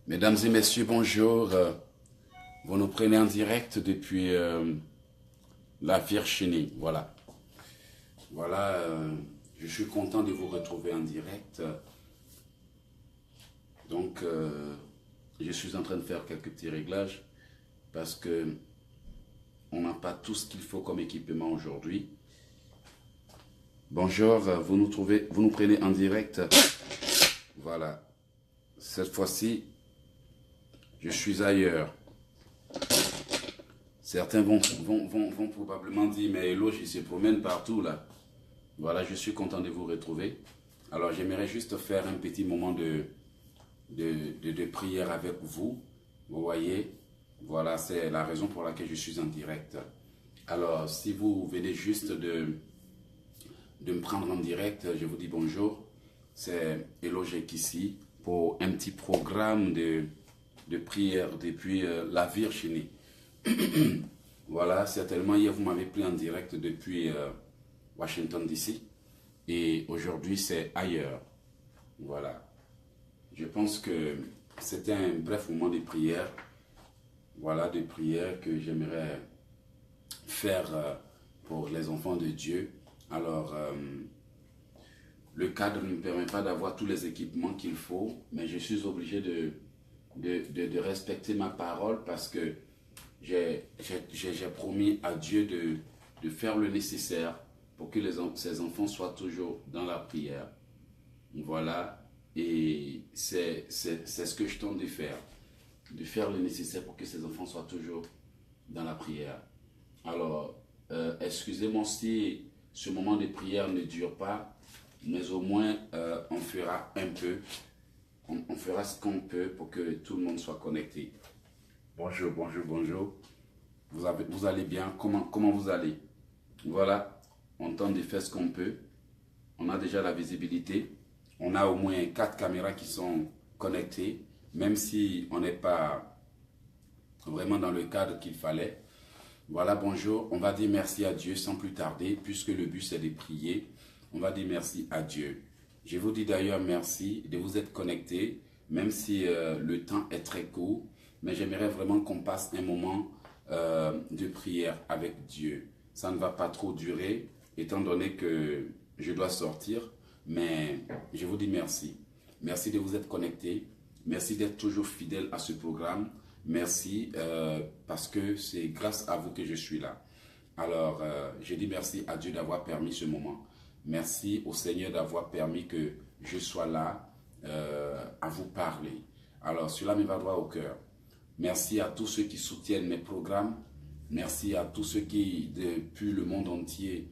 Mesdames et messieurs, bonjour. Vous nous prenez en direct depuis la Virginie. Voilà. Voilà, je suis content de vous retrouver en direct. Donc, je suis en train de faire quelques petits réglages parce que on n'a pas tout ce qu'il faut comme équipement aujourd'hui. Bonjour, vous nous prenez en direct. Voilà. Cette fois-ci, je suis ailleurs. Certains vont probablement dire, mais Eloge, il se promène partout là. Voilà, je suis content de vous retrouver. Alors, j'aimerais juste faire un petit moment de prière avec vous. Vous voyez, voilà, c'est la raison pour laquelle je suis en direct. Alors, si vous venez juste de me prendre en direct, je vous dis bonjour. C'est Eloge ici pour un petit programme de prière depuis la Virginie. Voilà, certainement hier vous m'avez pris en direct depuis Washington DC et aujourd'hui c'est ailleurs. Voilà, je pense que c'était un bref moment de prière. Voilà, de prière que j'aimerais faire pour les enfants de Dieu. Alors, le cadre ne me permet pas d'avoir tous les équipements qu'il faut, mais je suis obligé de respecter ma parole parce que j'ai promis à Dieu de faire le nécessaire pour que ses enfants soient toujours dans la prière. Voilà, et c'est ce que je tente de faire le nécessaire pour que ses enfants soient toujours dans la prière. Alors, excusez-moi si ce moment de prière ne dure pas, mais au moins on fera un peu, on fera ce qu'on peut pour que tout le monde soit connecté. Bonjour, bonjour, bonjour. Vous allez bien? Comment vous allez? Voilà, on tente de faire ce qu'on peut. On a déjà la visibilité. On a au moins 4 caméras qui sont connectées, même si on n'est pas vraiment dans le cadre qu'il fallait. Voilà, bonjour. On va dire merci à Dieu sans plus tarder, puisque le but c'est de prier. On va dire merci à Dieu. Je vous dis d'ailleurs merci de vous être connectés, même si le temps est très court. Mais j'aimerais vraiment qu'on passe un moment de prière avec Dieu. Ça ne va pas trop durer, étant donné que je dois sortir. Mais je vous dis merci. Merci de vous être connectés. Merci d'être toujours fidèle à ce programme. Merci parce que c'est grâce à vous que je suis là. Alors, je dis merci à Dieu d'avoir permis ce moment. Merci au Seigneur d'avoir permis que je sois là à vous parler. Alors, cela me va droit au cœur. Merci à tous ceux qui soutiennent mes programmes. Merci à tous ceux qui, depuis le monde entier,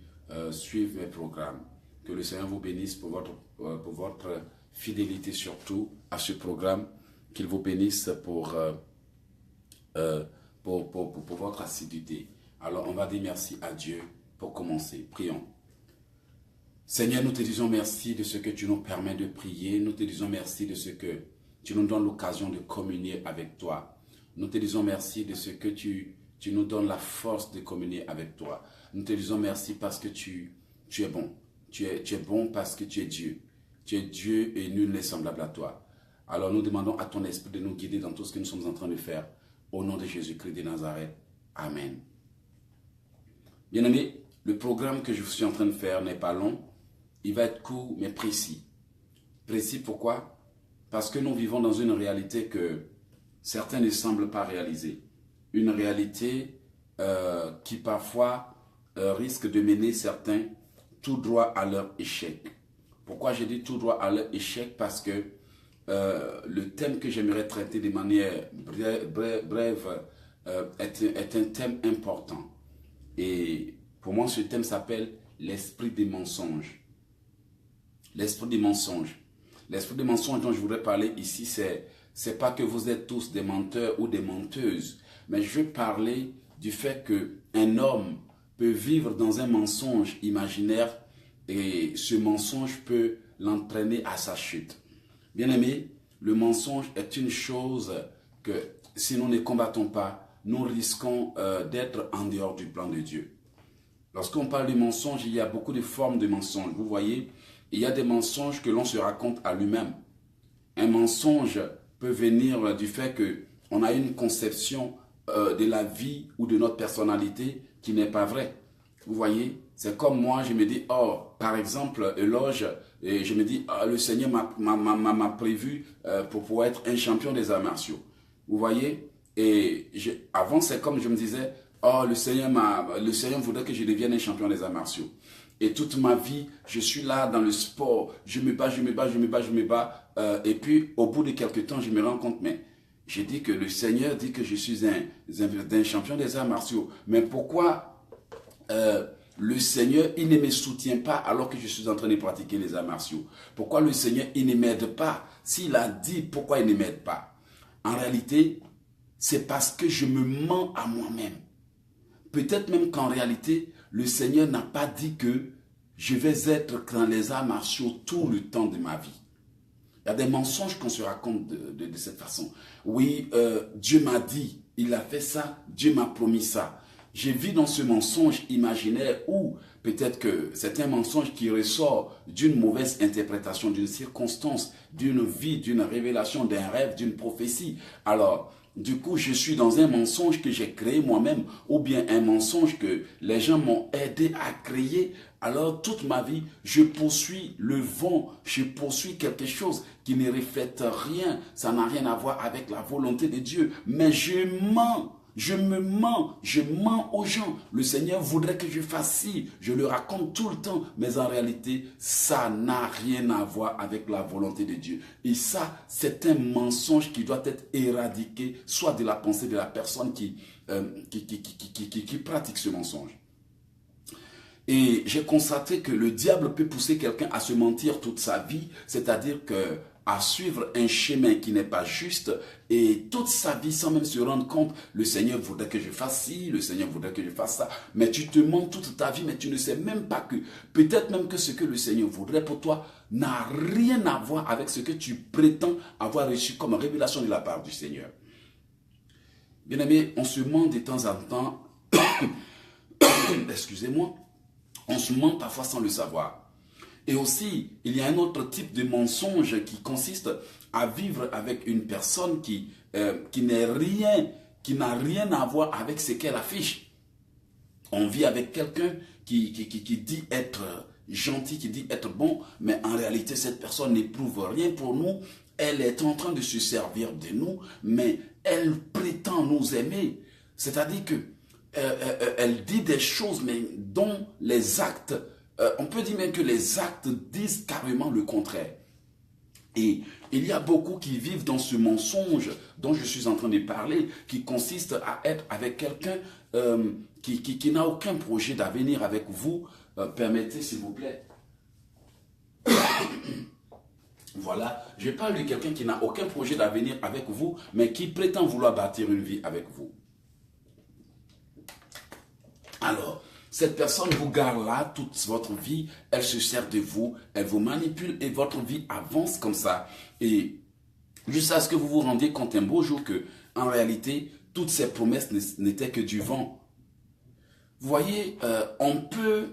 suivent mes programmes. Que le Seigneur vous bénisse pour votre fidélité surtout à ce programme. Qu'il vous bénisse pour votre assiduité. Alors, on va dire merci à Dieu pour commencer. Prions. Seigneur, nous te disons merci de ce que tu nous permets de prier. Nous te disons merci de ce que tu nous donnes l'occasion de communier avec toi. Nous te disons merci de ce que tu nous donnes la force de communier avec toi. Nous te disons merci parce que tu es bon. Tu es bon parce que tu es Dieu. Tu es Dieu et nul n'est semblable à toi. Alors nous demandons à ton esprit de nous guider dans tout ce que nous sommes en train de faire. Au nom de Jésus-Christ de Nazareth. Amen. Bien-aimés, le programme que je suis en train de faire n'est pas long. Il va être court mais précis. Précis pourquoi? Parce que nous vivons dans une réalité que certains ne semblent pas réaliser. Une réalité qui parfois risque de mener certains tout droit à leur échec. Pourquoi je dis tout droit à leur échec? Parce que le thème que j'aimerais traiter de manière brève est un thème important. Et pour moi, ce thème s'appelle l'esprit des mensonges. L'esprit des mensonges. L'esprit des mensonges dont je voudrais parler ici, c'est pas que vous êtes tous des menteurs ou des menteuses, mais je veux parler du fait qu'un homme peut vivre dans un mensonge imaginaire et ce mensonge peut l'entraîner à sa chute. Bien aimé, le mensonge est une chose que si nous ne combattons pas, nous risquons d'être en dehors du plan de Dieu. Lorsqu'on parle de mensonge, il y a beaucoup de formes de mensonges. Vous voyez, il y a des mensonges que l'on se raconte à lui-même. Un mensonge peut venir du fait qu'on a une conception de la vie ou de notre personnalité qui n'est pas vraie. Vous voyez, c'est comme moi, je me dis, oh, par exemple, éloge, et je me dis, oh, le Seigneur m'a prévu pour pouvoir être un champion des arts martiaux. Vous voyez, et avant, c'est comme je me disais, oh, le Seigneur voudrait que je devienne un champion des arts martiaux. Et toute ma vie, je suis là dans le sport, je me bats, et puis au bout de quelques temps, je me rends compte, mais j'ai dit que le Seigneur dit que je suis un champion des arts martiaux. Mais pourquoi le Seigneur, il ne me soutient pas alors que je suis en train de pratiquer les arts martiaux? Pourquoi le Seigneur, il ne m'aide pas? S'il a dit, pourquoi il ne m'aide pas? En réalité, c'est parce que je me mens à moi-même. Peut-être même qu'en réalité, le Seigneur n'a pas dit que je vais être dans les arts martiaux tout le temps de ma vie. Il y a des mensonges qu'on se raconte de cette façon. Oui, Dieu m'a dit, il a fait ça, Dieu m'a promis ça. Je vis dans ce mensonge imaginaire où peut-être que c'est un mensonge qui ressort d'une mauvaise interprétation, d'une circonstance, d'une vie, d'une révélation, d'un rêve, d'une prophétie. Alors, du coup, je suis dans un mensonge que j'ai créé moi-même ou bien un mensonge que les gens m'ont aidé à créer. Alors, toute ma vie, je poursuis le vent, je poursuis quelque chose qui ne reflète rien. Ça n'a rien à voir avec la volonté de Dieu. Mais je mens. Je mens aux gens. Le Seigneur voudrait que je fasse ci, je le raconte tout le temps, mais en réalité, ça n'a rien à voir avec la volonté de Dieu. Et ça, c'est un mensonge qui doit être éradiqué, soit de la pensée de la personne qui pratique ce mensonge. Et j'ai constaté que le diable peut pousser quelqu'un à se mentir toute sa vie, c'est-à-dire à suivre un chemin qui n'est pas juste et toute sa vie sans même se rendre compte, le Seigneur voudrait que je fasse ci, le Seigneur voudrait que je fasse ça, mais tu te mens toute ta vie, mais tu ne sais même pas que, peut-être même que ce que le Seigneur voudrait pour toi n'a rien à voir avec ce que tu prétends avoir reçu comme révélation de la part du Seigneur. Bien-aimés, on se ment de temps en temps, excusez-moi, on se ment parfois sans le savoir. Et aussi, il y a un autre type de mensonge qui consiste à vivre avec une personne qui n'a rien à voir avec ce qu'elle affiche. On vit avec quelqu'un qui dit être gentil, qui dit être bon, mais en réalité, cette personne n'éprouve rien pour nous. Elle est en train de se servir de nous, mais elle prétend nous aimer. C'est-à-dire que elle dit des choses, mais dont les actes, on peut dire même que les actes disent carrément le contraire. Et il y a beaucoup qui vivent dans ce mensonge dont je suis en train de parler, qui consiste à être avec quelqu'un qui n'a aucun projet d'avenir avec vous. Permettez s'il vous plaît. Voilà, je parle de quelqu'un qui n'a aucun projet d'avenir avec vous, mais qui prétend vouloir bâtir une vie avec vous. Alors, cette personne vous garde là toute votre vie, elle se sert de vous, elle vous manipule et votre vie avance comme ça. Et jusqu'à ce que vous vous rendiez compte un beau jour que, en réalité, toutes ces promesses n'étaient que du vent. Vous voyez, on peut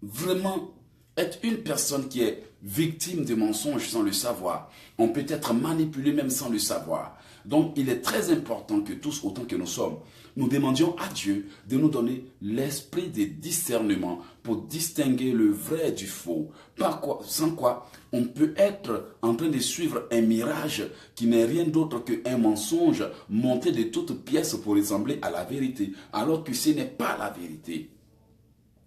vraiment être une personne qui est victime de mensonges sans le savoir. On peut être manipulé même sans le savoir. Donc, il est très important que tous, autant que nous sommes, nous demandions à Dieu de nous donner l'esprit de discernement pour distinguer le vrai du faux. Sans quoi, on peut être en train de suivre un mirage qui n'est rien d'autre qu'un mensonge monté de toutes pièces pour ressembler à la vérité, alors que ce n'est pas la vérité.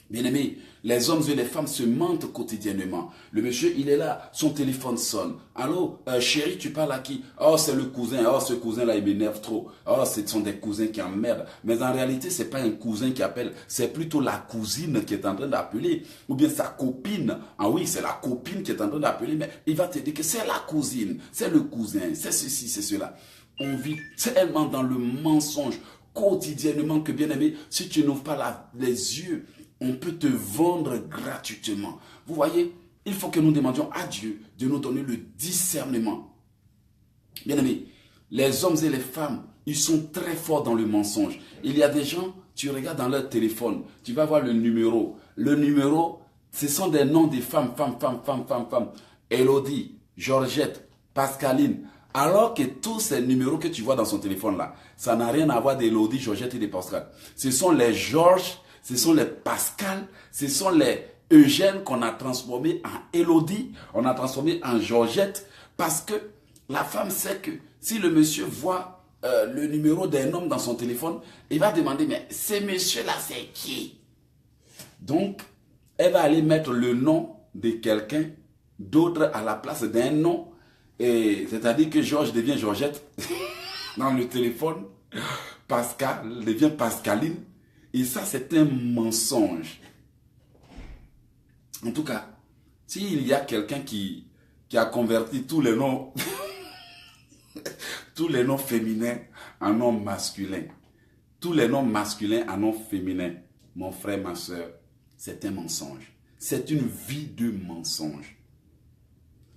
Bien-aimés, les hommes et les femmes se mentent quotidiennement. Le monsieur, il est là, son téléphone sonne. Allô, chérie, tu parles à qui? Oh, c'est le cousin. Oh, ce cousin-là, il m'énerve trop. Oh, ce sont des cousins qui emmerdent. Mais en réalité, ce n'est pas un cousin qui appelle. C'est plutôt la cousine qui est en train d'appeler. Ou bien sa copine. Ah oui, c'est la copine qui est en train d'appeler. Mais il va te dire que c'est la cousine, c'est le cousin, c'est ceci, c'est cela. On vit tellement dans le mensonge quotidiennement que, bien aimé, si tu n'ouvres pas les yeux, on peut te vendre gratuitement. Vous voyez, il faut que nous demandions à Dieu de nous donner le discernement. Bien aimé, les hommes et les femmes, ils sont très forts dans le mensonge. Il y a des gens, tu regardes dans leur téléphone, tu vas voir le numéro. Le numéro, ce sont des noms des femmes. Élodie, Georgette, Pascaline. Alors que tous ces numéros que tu vois dans son téléphone là, ça n'a rien à voir d'Élodie, Georgette et de Pascal. Ce sont les Georges, ce sont les Pascal, ce sont les Eugène qu'on a transformé en Élodie, on a transformé en Georgette, parce que la femme sait que si le monsieur voit le numéro d'un homme dans son téléphone, il va demander, mais ce monsieur-là, c'est qui? Donc, elle va aller mettre le nom de quelqu'un d'autre à la place d'un nom. Et c'est-à-dire que Georges devient Georgette dans le téléphone. Pascal devient Pascaline. Et ça, c'est un mensonge. En tout cas, s'il y a quelqu'un qui a converti tous les noms, tous les noms féminins en noms masculins, tous les noms masculins en noms féminins, mon frère, ma soeur, c'est un mensonge. C'est une vie de mensonge.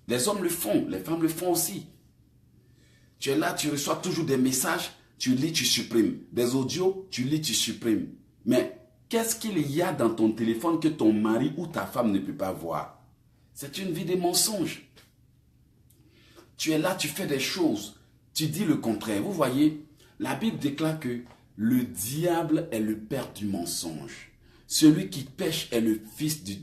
Les hommes le font, les femmes le font aussi. Tu es là, tu reçois toujours des messages, tu lis, tu supprimes. Des audios, tu lis, tu supprimes. Mais qu'est-ce qu'il y a dans ton téléphone que ton mari ou ta femme ne peut pas voir? C'est une vie de mensonge. Tu es là, tu fais des choses, tu dis le contraire. Vous voyez, la Bible déclare que le diable est le père du mensonge. Celui qui pêche est le fils du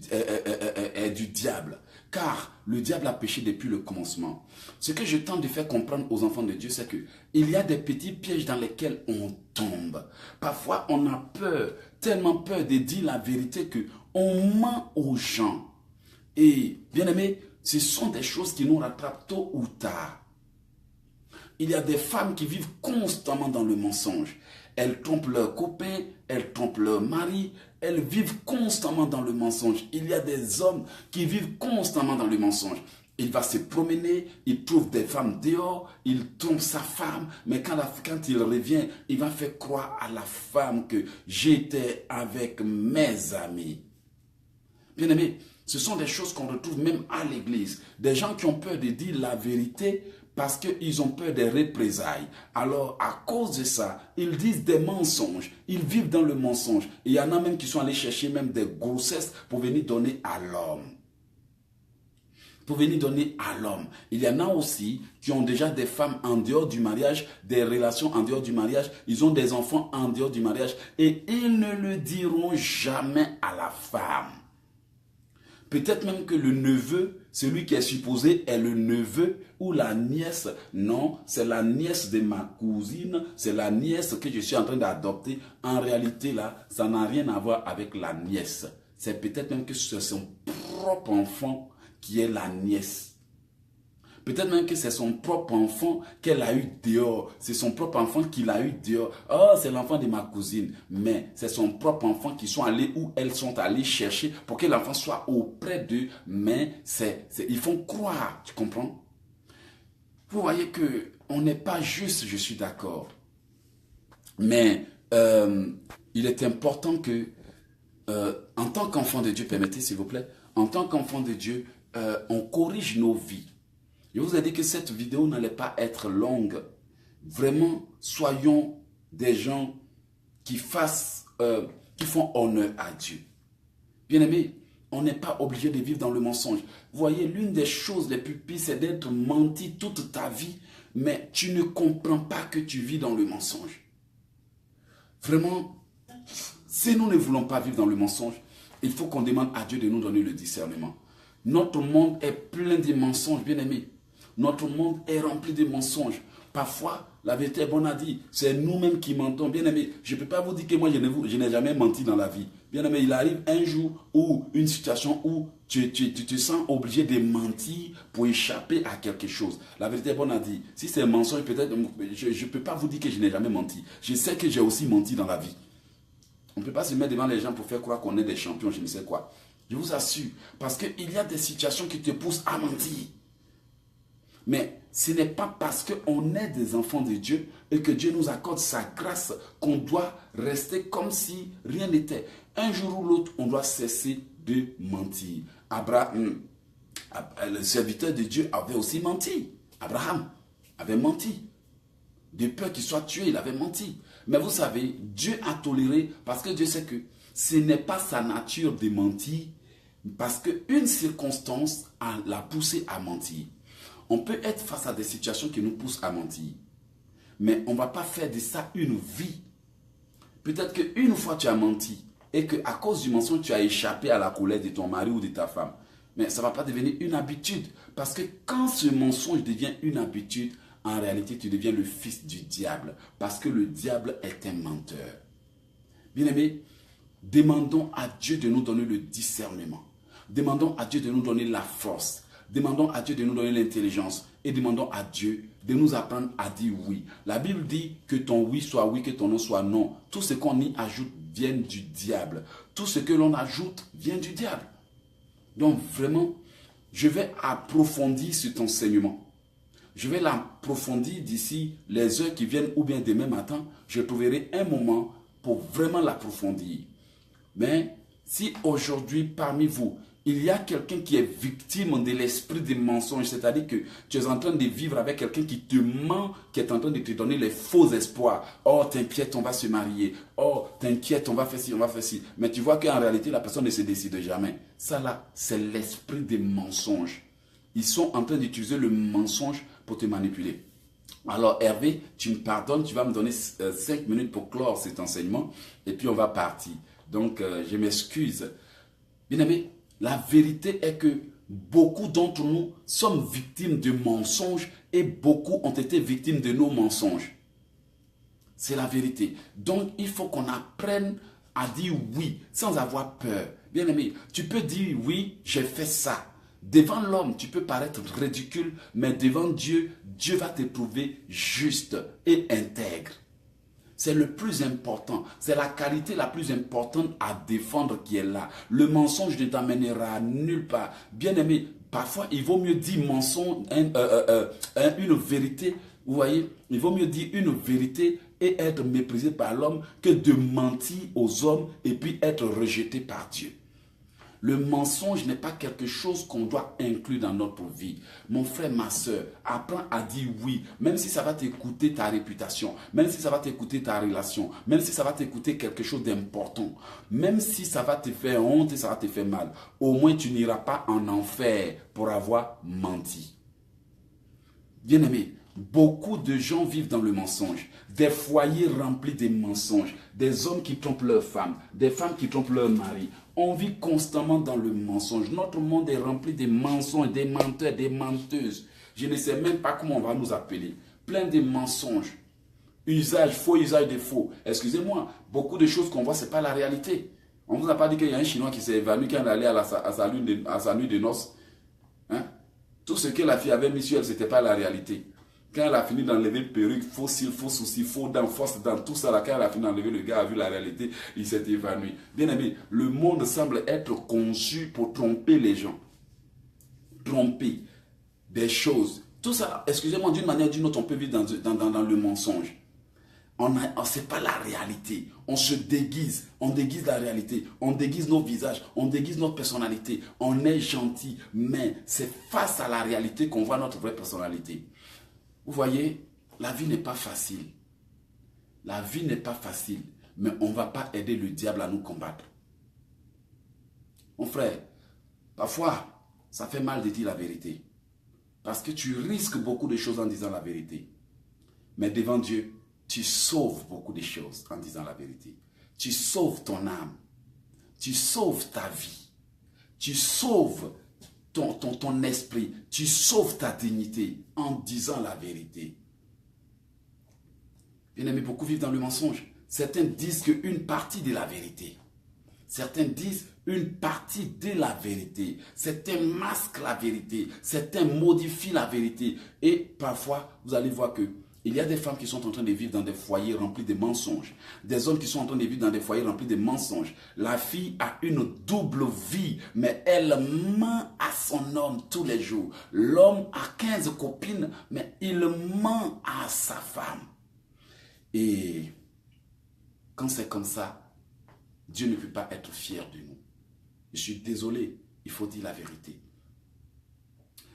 diable. Car le diable a péché depuis le commencement. Ce que je tente de faire comprendre aux enfants de Dieu, c'est que il y a des petits pièges dans lesquels on tombe. Parfois, on a peur, tellement peur de dire la vérité que on ment aux gens. Et, bien aimé, ce sont des choses qui nous rattrapent tôt ou tard. Il y a des femmes qui vivent constamment dans le mensonge. Elles trompent leurs copains, elles trompent leur mari, elles vivent constamment dans le mensonge. Il y a des hommes qui vivent constamment dans le mensonge. Il va se promener, il trouve des femmes dehors, il trompe sa femme, mais quand il revient, il va faire croire à la femme que j'étais avec mes amis. Bien aimé, ce sont des choses qu'on retrouve même à l'église. Des gens qui ont peur de dire la vérité parce qu'ils ont peur des représailles. Alors, à cause de ça, ils disent des mensonges. Ils vivent dans le mensonge. Et il y en a même qui sont allés chercher même des grossesses pour venir donner à l'homme. Pour venir donner à l'homme. Il y en a aussi qui ont déjà des femmes en dehors du mariage, des relations en dehors du mariage. Ils ont des enfants en dehors du mariage. Et ils ne le diront jamais à la femme. Peut-être même que le neveu, celui qui est supposé est le neveu ou la nièce. Non, c'est la nièce de ma cousine, c'est la nièce que je suis en train d'adopter. En réalité, là, ça n'a rien à voir avec la nièce. C'est peut-être même que c'est son propre enfant qui est la nièce. Peut-être même que c'est son propre enfant qu'elle a eu dehors. C'est son propre enfant qu'il a eu dehors. Oh, c'est l'enfant de ma cousine. Mais c'est son propre enfant qui sont allés où elles sont allées chercher pour que l'enfant soit auprès d'eux. Mais ils font croire, tu comprends? Vous voyez que on n'est pas juste, je suis d'accord. Mais il est important que, en tant qu'enfant de Dieu, permettez s'il vous plaît, en tant qu'enfant de Dieu, on corrige nos vies. Je vous ai dit que cette vidéo n'allait pas être longue. Vraiment, soyons des gens qui font honneur à Dieu. Bien aimé, on n'est pas obligé de vivre dans le mensonge. Vous voyez, l'une des choses les plus pires, c'est d'être menti toute ta vie, mais tu ne comprends pas que tu vis dans le mensonge. Vraiment, si nous ne voulons pas vivre dans le mensonge, il faut qu'on demande à Dieu de nous donner le discernement. Notre monde est plein de mensonges, bien aimé. Notre monde est rempli de mensonges. Parfois, la vérité est bonne à dire. C'est nous-mêmes qui mentons. Bien aimé, je ne peux pas vous dire que moi, je n'ai jamais menti dans la vie. Bien aimé, il arrive un jour ou une situation où tu te sens obligé de mentir pour échapper à quelque chose. La vérité est bonne à dire. Si c'est un mensonge, peut-être, je ne peux pas vous dire que je n'ai jamais menti. Je sais que j'ai aussi menti dans la vie. On ne peut pas se mettre devant les gens pour faire croire qu'on est des champions, je ne sais quoi. Je vous assure. Parce qu'il y a des situations qui te poussent à mentir. Mais ce n'est pas parce qu'on est des enfants de Dieu et que Dieu nous accorde sa grâce qu'on doit rester comme si rien n'était. Un jour ou l'autre, on doit cesser de mentir. Abraham, le serviteur de Dieu, avait aussi menti. Abraham avait menti. De peur qu'il soit tué, il avait menti. Mais vous savez, Dieu a toléré parce que Dieu sait que ce n'est pas sa nature de mentir parce qu'une circonstance l'a poussé à mentir. On peut être face à des situations qui nous poussent à mentir. Mais on ne va pas faire de ça une vie. Peut-être qu'une fois tu as menti et qu'à cause du mensonge, tu as échappé à la colère de ton mari ou de ta femme. Mais ça ne va pas devenir une habitude. Parce que quand ce mensonge devient une habitude, en réalité, tu deviens le fils du diable. Parce que le diable est un menteur. Bien-aimés, demandons à Dieu de nous donner le discernement. Demandons à Dieu de nous donner la force. Demandons à Dieu de nous donner l'intelligence. Et demandons à Dieu de nous apprendre à dire oui. La Bible dit que ton oui soit oui, que ton non soit non. Tout ce qu'on y ajoute vient du diable. Tout ce que l'on ajoute vient du diable. Donc vraiment, je vais approfondir cet enseignement. Je vais l'approfondir d'ici les heures qui viennent ou bien demain matin. Je trouverai un moment pour vraiment l'approfondir. Mais si aujourd'hui parmi vous, il y a quelqu'un qui est victime de l'esprit des mensonges, c'est-à-dire que tu es en train de vivre avec quelqu'un qui te ment, qui est en train de te donner les faux espoirs. Oh, t'inquiète, on va se marier. Oh, t'inquiète, on va faire ci, on va faire ci. Mais tu vois qu'en réalité, la personne ne se décide jamais. Ça là, c'est l'esprit des mensonges. Ils sont en train d'utiliser le mensonge pour te manipuler. Alors Hervé, tu me pardonnes, tu vas me donner 5 minutes pour clore cet enseignement et puis on va partir. Donc je m'excuse. Bien aimé, la vérité est que beaucoup d'entre nous sommes victimes de mensonges et beaucoup ont été victimes de nos mensonges. C'est la vérité. Donc il faut qu'on apprenne à dire oui sans avoir peur. Bien aimé, tu peux dire oui, j'ai fait ça. Devant l'homme, tu peux paraître ridicule, mais devant Dieu, Dieu va te trouver juste et intègre. C'est le plus important. C'est la qualité la plus importante à défendre qui est là. Le mensonge ne t'amènera nulle part. Bien-aimé, parfois, il vaut mieux dire mensonge, une vérité. Vous voyez, il vaut mieux dire une vérité et être méprisé par l'homme que de mentir aux hommes et puis être rejeté par Dieu. Le mensonge n'est pas quelque chose qu'on doit inclure dans notre vie. Mon frère, ma soeur, apprends à dire oui, même si ça va t'écouter ta réputation, même si ça va t'écouter ta relation, même si ça va t'écouter quelque chose d'important, même si ça va te faire honte et ça va te faire mal. Au moins, tu n'iras pas en enfer pour avoir menti. Bien-aimé, beaucoup de gens vivent dans le mensonge. Des foyers remplis de mensonges. Des hommes qui trompent leurs femmes. Des femmes qui trompent leur mari. On vit constamment dans le mensonge. Notre monde est rempli de mensonges, des menteurs, des menteuses. Je ne sais même pas comment on va nous appeler. Plein de mensonges. Faux usage de faux. Excusez-moi, beaucoup de choses qu'on voit, ce n'est pas la réalité. On ne vous a pas dit qu'il y a un Chinois qui s'est évanoui quand il allait à sa nuit de noces. Hein? Tout ce que la fille avait mis sur elle, ce n'était pas la réalité. Quand elle a fini d'enlever perruque, faux cils, faux sourcils, faux dents, fausse dents, tout ça, là, quand elle a fini d'enlever, le gars a vu la réalité, il s'est évanoui. Bien aimé, le monde semble être conçu pour tromper les gens. Tromper des choses. Tout ça, excusez-moi, d'une manière ou d'une autre, on peut vivre dans le mensonge. Ce n'est pas la réalité. On se déguise. On déguise la réalité. On déguise nos visages. On déguise notre personnalité. On est gentil. Mais c'est face à la réalité qu'on voit notre vraie personnalité. Vous voyez, la vie n'est pas facile. La vie n'est pas facile. Mais on ne va pas aider le diable à nous combattre. Mon frère, parfois, ça fait mal de dire la vérité. Parce que tu risques beaucoup de choses en disant la vérité. Mais devant Dieu, tu sauves beaucoup de choses en disant la vérité. Tu sauves ton âme. Tu sauves ta vie. Tu sauves ton esprit. Tu sauves ta dignité en disant la vérité. Bien-aimés, beaucoup vivent dans le mensonge. Certains disent qu'une partie de la vérité. Certains disent une partie de la vérité. Certains masquent la vérité. Certains modifient la vérité. Et parfois, vous allez voir que il y a des femmes qui sont en train de vivre dans des foyers remplis de mensonges. Des hommes qui sont en train de vivre dans des foyers remplis de mensonges. La fille a une double vie, mais elle ment à son homme tous les jours. L'homme a 15 copines, mais il ment à sa femme. Et quand c'est comme ça, Dieu ne peut pas être fier de nous. Je suis désolé, il faut dire la vérité.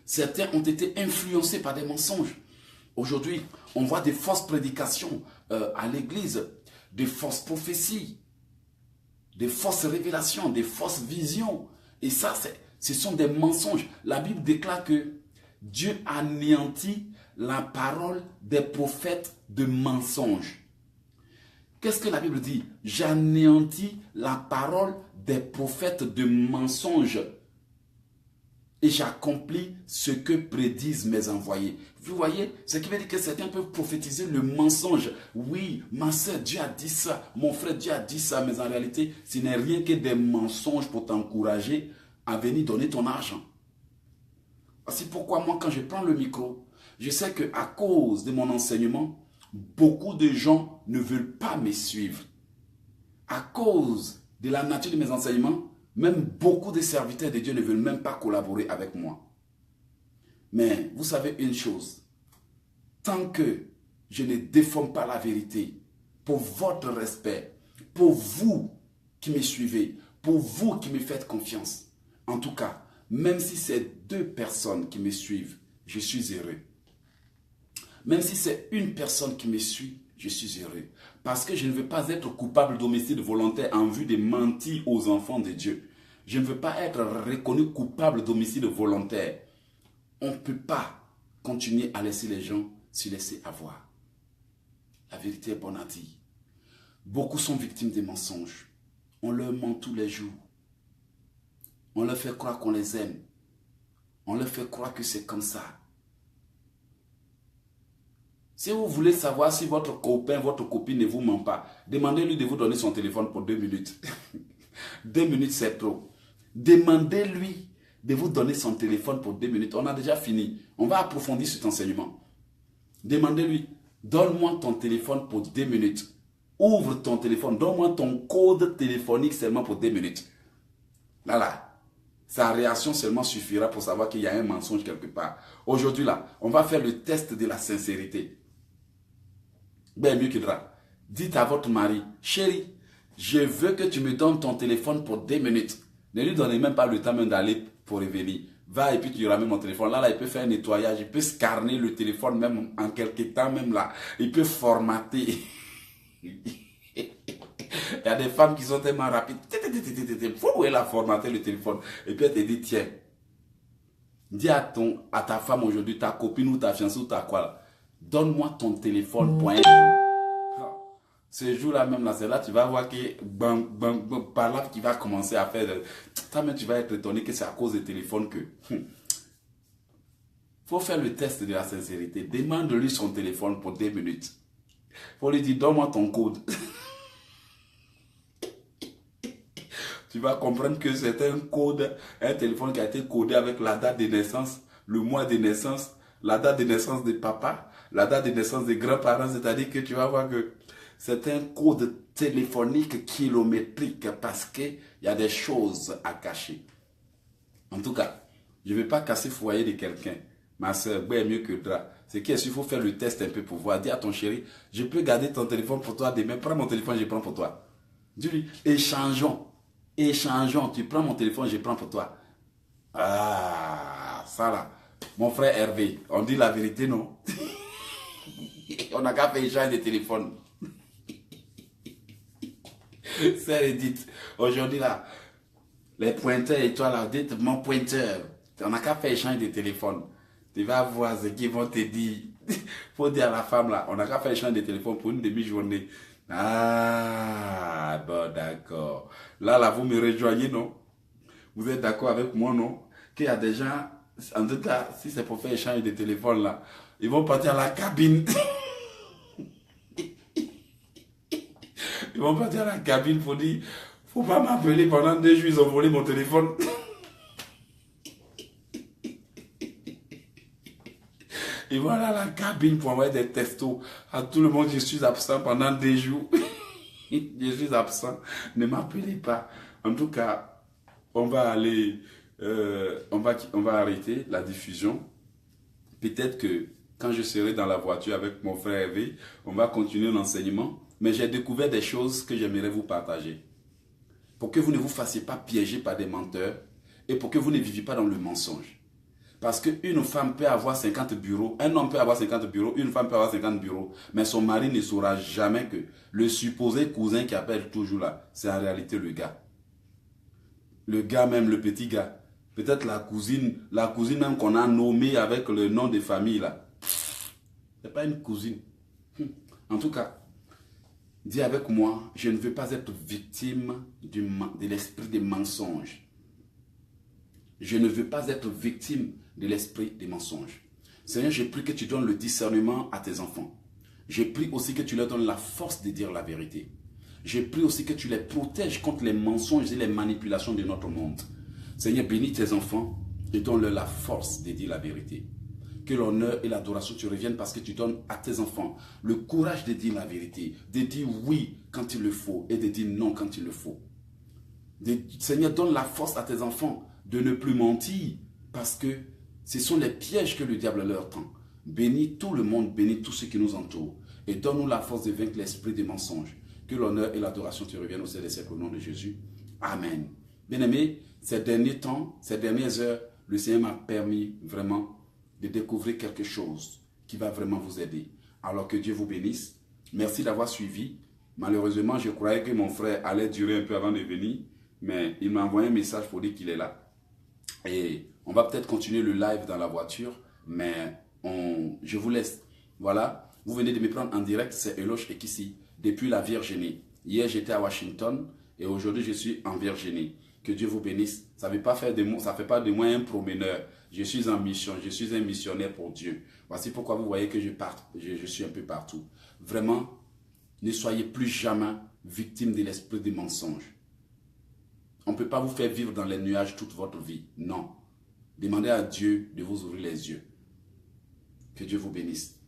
Certains ont été influencés par des mensonges. Aujourd'hui, on voit des fausses prédications à l'église, des fausses prophéties, des fausses révélations, des fausses visions. Et ça, ce sont des mensonges. La Bible déclare que Dieu anéantit la parole des prophètes de mensonges. Qu'est-ce que la Bible dit? J'anéantis la parole des prophètes de mensonges et j'accomplis ce que prédisent mes envoyés. Vous voyez, ce qui veut dire que certains peuvent prophétiser le mensonge. Oui, ma soeur, Dieu a dit ça. Mon frère, Dieu a dit ça. Mais en réalité, ce n'est rien que des mensonges pour t'encourager à venir donner ton argent. C'est pourquoi moi, quand je prends le micro, je sais qu'à cause de mon enseignement, beaucoup de gens ne veulent pas me suivre. À cause de la nature de mes enseignements, même beaucoup de serviteurs de Dieu ne veulent même pas collaborer avec moi. Mais vous savez une chose, tant que je ne déforme pas la vérité, pour votre respect, pour vous qui me suivez, pour vous qui me faites confiance, en tout cas, même si c'est 2 personnes qui me suivent, je suis heureux. Même si c'est une personne qui me suit, je suis heureux. Parce que je ne veux pas être coupable d'homicide volontaire en vue de mentir aux enfants de Dieu. Je ne veux pas être reconnu coupable d'homicide volontaire. On ne peut pas continuer à laisser les gens se laisser avoir. La vérité est bonne à dire. Beaucoup sont victimes des mensonges. On leur ment tous les jours. On leur fait croire qu'on les aime. On leur fait croire que c'est comme ça. Si vous voulez savoir si votre copain, votre copine ne vous ment pas, demandez-lui de vous donner son téléphone pour 2 minutes. 2 minutes, c'est trop. Demandez-lui de vous donner son téléphone pour 2 minutes. On a déjà fini. On va approfondir cet enseignement. Demandez-lui, donne-moi ton téléphone pour 2 minutes. Ouvre ton téléphone, donne-moi ton code téléphonique seulement pour 2 minutes. Là. Sa réaction seulement suffira pour savoir qu'il y a un mensonge quelque part. Aujourd'hui, là, on va faire le test de la sincérité. Ben mieux que là. Dites à votre mari, chérie, je veux que tu me donnes ton téléphone pour 2 minutes. Ne lui donnez même pas le temps même d'aller pour revenir. Va et puis tu ramènes mon téléphone. Là, il peut faire un nettoyage, il peut scanner le téléphone même en quelques temps même là. Il peut formater. Il y a des femmes qui sont tellement rapides. Faut elle a formaté le téléphone. Et puis elle te dit, tiens, dis à ta femme aujourd'hui, ta copine ou ta fiancée ou ta quoi là, donne-moi ton téléphone pour un jour. Ce jour-là même là, c'est là tu vas voir que par là qui va commencer à faire. Toi-même tu vas être étonné que c'est à cause du téléphone que. Faut faire le test de la sincérité. Demande-lui son téléphone pour 2 minutes. Faut lui dire, donne-moi ton code. Tu vas comprendre que c'est un code, un téléphone qui a été codé avec la date de naissance, le mois de naissance, la date de naissance de papa, la date de naissance des grands-parents. C'est-à-dire que tu vas voir que c'est un code téléphonique kilométrique parce qu'il y a des choses à cacher. En tout cas, je ne vais pas casser le foyer de quelqu'un. Ma soeur, bien mieux que drap. C'est qu'il faut faire le test un peu pour voir. Dis à ton chéri, je peux garder ton téléphone pour toi demain. Prends mon téléphone, je prends pour toi. Dis-lui, échangeons. Échangeons, tu prends mon téléphone, je prends pour toi. Ah, ça là. Mon frère Hervé, on dit la vérité, non? On n'a qu'à faire échange de téléphone. C'est Edith. Aujourd'hui là, les pointeurs et toi là, dites mon pointeur. On n'a qu'à faire échange de téléphone. Tu vas voir ce qu'ils vont te dire. Faut dire à la femme là, on n'a qu'à faire échange de téléphone pour une demi-journée. Ah, bon, d'accord. Là, vous me rejoignez, non? Vous êtes d'accord avec moi, non? Qu'il y a des gens, en tout cas, si c'est pour faire échange de téléphone, là, ils vont partir à la cabine. Ils vont partir à la cabine pour dire, faut pas m'appeler pendant 2 jours, ils ont volé mon téléphone. Ils vont aller à la cabine pour envoyer des textos à tout le monde. Je suis absent pendant 2 jours. Je suis absent. Ne m'appelez pas. En tout cas, on va aller, on va arrêter la diffusion. Peut-être que quand je serai dans la voiture avec mon frère Hervé, on va continuer l'enseignement. Mais j'ai découvert des choses que j'aimerais vous partager. Pour que vous ne vous fassiez pas piéger par des menteurs et pour que vous ne viviez pas dans le mensonge. Parce qu'une femme peut avoir 50 bureaux, un homme peut avoir 50 bureaux, une femme peut avoir 50 bureaux, mais son mari ne saura jamais que le supposé cousin qui appelle toujours là, c'est en réalité le gars. Le gars même, le petit gars. Peut-être la cousine même qu'on a nommée avec le nom de famille là. Ce n'est pas une cousine. En tout cas, dis avec moi, je ne veux pas être victime de l'esprit des mensonges. Je ne veux pas être victime de l'esprit des mensonges. Seigneur, j'ai prie que tu donnes le discernement à tes enfants. J'ai prie aussi que tu leur donnes la force de dire la vérité. J'ai prie aussi que tu les protèges contre les mensonges et les manipulations de notre monde. Seigneur, bénis tes enfants et donne-leur la force de dire la vérité. Que l'honneur et l'adoration te reviennent parce que tu donnes à tes enfants le courage de dire la vérité, de dire oui quand il le faut et de dire non quand il le faut. Seigneur, donne la force à tes enfants de ne plus mentir parce que ce sont les pièges que le diable leur tend. Bénis tout le monde, bénis tous ceux qui nous entourent et donne-nous la force de vaincre l'esprit des mensonges. Que l'honneur et l'adoration te reviennent au sein des siècles au nom de Jésus. Amen. Bien-aimés, ces derniers temps, ces dernières heures, le Seigneur m'a permis vraiment de découvrir quelque chose qui va vraiment vous aider. Alors que Dieu vous bénisse. Merci d'avoir suivi. Malheureusement, je croyais que mon frère allait durer un peu avant de venir, mais il m'a envoyé un message pour dire qu'il est là. Et on va peut-être continuer le live dans la voiture, mais je vous laisse. Voilà, vous venez de me prendre en direct, c'est Eloge Ekissi, depuis la Virginie. Hier, j'étais à Washington et aujourd'hui, je suis en Virginie. Que Dieu vous bénisse. Ça ne fait pas de moi un promeneur. Je suis en mission, je suis un missionnaire pour Dieu. Voici pourquoi vous voyez que je suis un peu partout. Vraiment, ne soyez plus jamais victime de l'esprit des mensonges. On ne peut pas vous faire vivre dans les nuages toute votre vie. Non. Demandez à Dieu de vous ouvrir les yeux. Que Dieu vous bénisse.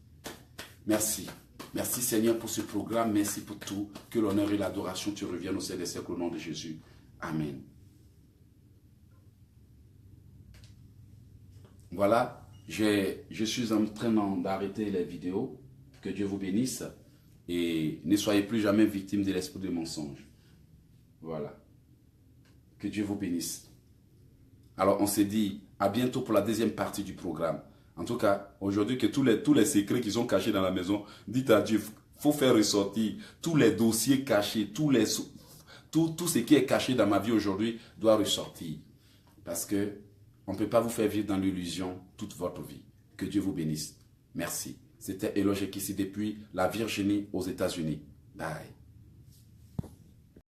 Merci. Merci Seigneur pour ce programme. Merci pour tout. Que l'honneur et l'adoration te reviennent au sein des siècles au nom de Jésus. Amen. Voilà, je suis en train d'arrêter les vidéos. Que Dieu vous bénisse. Et ne soyez plus jamais victime de l'esprit de mensonge. Voilà. Que Dieu vous bénisse. Alors, on s'est dit à bientôt pour la deuxième partie du programme. En tout cas, aujourd'hui, que tous les secrets qui sont cachés dans la maison, dites à Dieu, il faut faire ressortir tous les dossiers cachés, tout ce qui est caché dans ma vie aujourd'hui doit ressortir. Parce que on ne peut pas vous faire vivre dans l'illusion toute votre vie. Que Dieu vous bénisse. Merci. C'était Eloge Ekissi depuis la Virginie aux États-Unis. Bye.